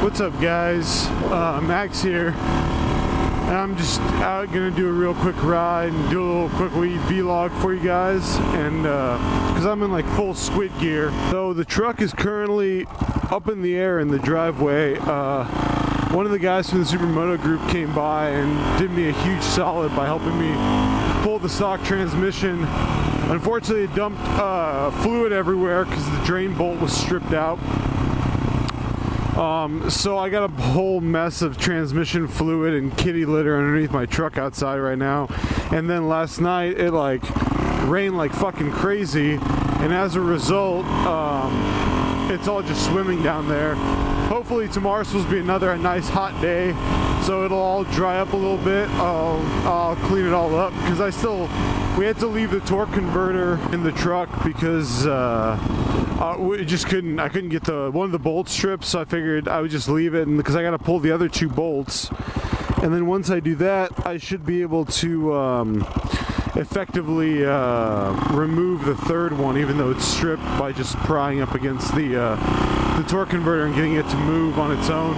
What's up, guys? Max here, and I'm just out gonna do a real quick ride and do a little quick vlog for you guys, and because I'm in like full squid gear. So the truck is currently up in the air in the driveway. One of the guys from the Supermoto group came by and did me a huge solid by helping me pull the stock transmission. Unfortunately, it dumped fluid everywhere because the drain bolt was stripped out. So I got a whole mess of transmission fluid and kitty litter underneath my truck outside right now. And then last night it like rained like fucking crazy, and as a result, it's all just swimming down there. Hopefully tomorrow's supposed to be another nice hot day, so it'll all dry up a little bit. I'll clean it all up because we had to leave the torque converter in the truck because I couldn't get one of the bolt strips, so I figured I would just leave it, and because I got to pull the other two bolts, and then once I do that, I should be able to effectively remove the third one, even though it's stripped, by just prying up against the torque converter and getting it to move on its own.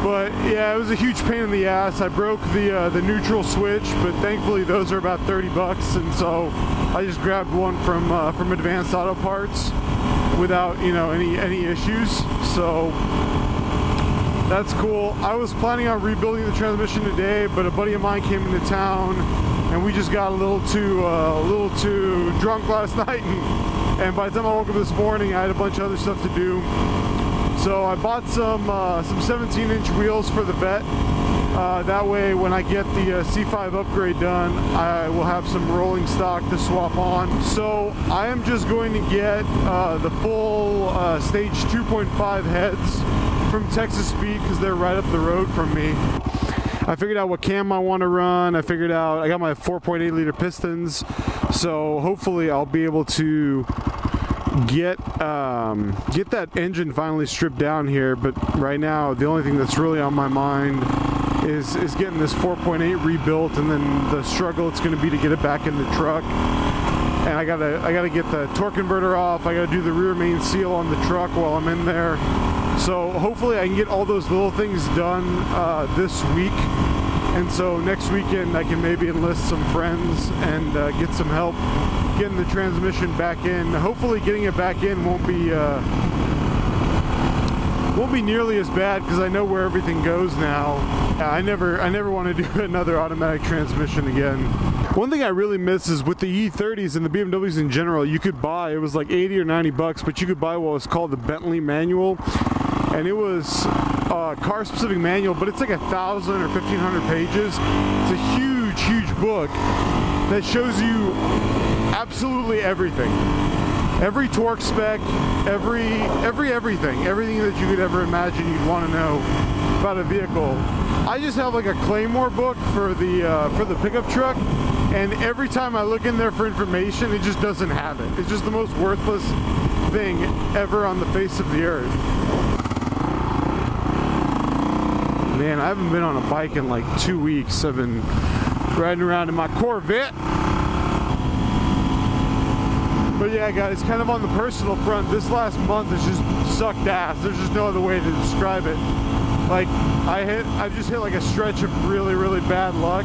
But yeah, it was a huge pain in the ass. I broke the neutral switch, but thankfully those are about 30 bucks, and so I just grabbed one from Advanced Auto Parts without any issues. So that's cool. I was planning on rebuilding the transmission today, but a buddy of mine came into town, and we just got a little too drunk last night, and by the time I woke up this morning, I had a bunch of other stuff to do. So I bought some 17-inch wheels for the vet. That way, when I get the C5 upgrade done, I will have some rolling stock to swap on. So I am just going to get the full stage 2.5 heads from Texas Speed because they're right up the road from me. I figured out what cam I want to run. I got my 4.8 liter pistons. So hopefully I'll be able to get that engine finally stripped down here. But right now, the only thing that's really on my mind is getting this 4.8 rebuilt, and then the struggle it's going to be to get it back in the truck. And I gotta get the torque converter off. I gotta do the rear main seal on the truck while I'm in there. So hopefully I can get all those little things done this week, and so next weekend I can maybe enlist some friends and get some help getting the transmission back in. Hopefully getting it back in won't be nearly as bad because I know where everything goes now. I never want to do another automatic transmission again. One thing I really miss is with the E30s and the BMWs in general, you could buy, it was like 80 or 90 bucks, but you could buy what was called the Bentley manual, and it was a car specific manual, but it's like 1,000 or 1,500 pages. It's a huge book that shows you absolutely everything. Every torque spec, everything that you could ever imagine you'd want to know about a vehicle. I just have like a Claymore book for the pickup truck, and every time I look in there for information, it just doesn't have it. It's just the most worthless thing ever on the face of the earth. Man, I haven't been on a bike in like 2 weeks. I've been riding around in my Corvette. But yeah, guys, kind of on the personal front, this last month has just sucked ass. There's just no other way to describe it. Like, I've just hit like a stretch of really bad luck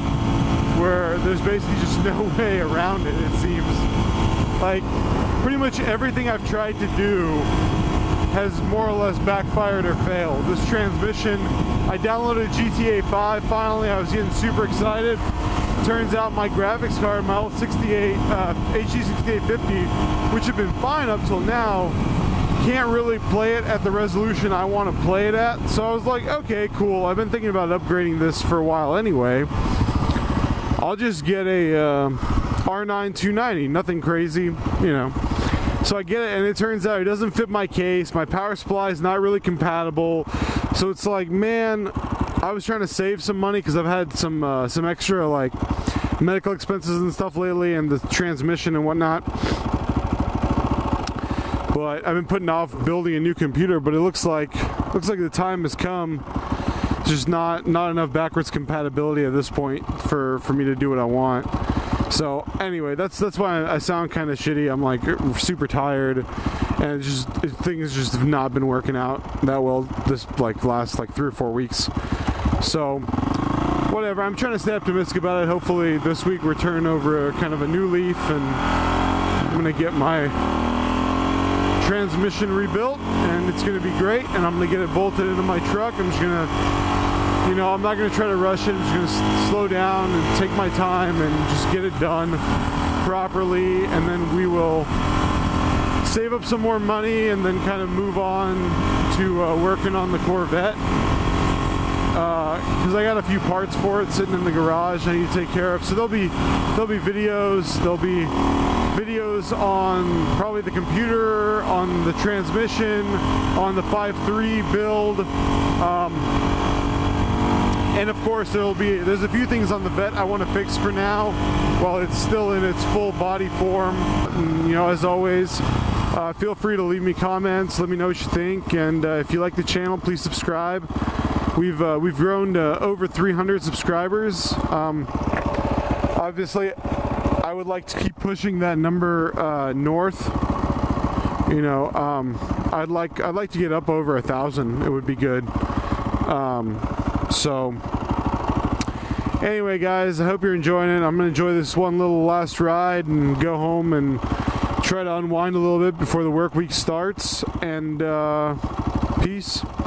where there's basically just no way around it, it seems. Like, pretty much everything I've tried to do has more or less backfired or failed. This transmission, I downloaded GTA 5 finally. I was getting super excited. Turns out my graphics card, my old 68 HD 6850, which had been fine up till now, can't really play it at the resolution I want to play it at. So I was like, okay, cool. I've been thinking about upgrading this for a while anyway. I'll just get a R9 290, nothing crazy, you know. So I get it, and it turns out it doesn't fit my case. My power supply is not really compatible. So it's like, man, I was trying to save some money because I've had some extra like medical expenses and stuff lately, and the transmission and whatnot. But I've been putting off building a new computer. But it looks like the time has come. Just not enough backwards compatibility at this point for me to do what I want. So anyway, that's why I sound kind of shitty. I'm like super tired, and things just have not been working out that well this last 3 or 4 weeks. So whatever, I'm trying to stay optimistic about it. Hopefully this week we're turning over kind of a new leaf, and I'm gonna get my transmission rebuilt, and it's gonna be great, and I'm gonna get it bolted into my truck. I'm just gonna, I'm not gonna try to rush it. I'm just gonna slow down and take my time and just get it done properly, and then we will save up some more money and then kind of move on to working on the Corvette, because I got a few parts for it sitting in the garage I need to take care of. So there'll be videos on probably the computer, on the transmission, on the 5.3 build, and of course there's a few things on the Vet I want to fix for now while it's still in its full body form. And, as always, feel free to leave me comments, let me know what you think, and if you like the channel, please subscribe. We've grown to over 300 subscribers. Obviously, I would like to keep pushing that number north. I'd like to get up over 1,000. It would be good. So anyway, guys, I hope you're enjoying it. I'm gonna enjoy this one little last ride and go home and try to unwind a little bit before the work week starts. And peace.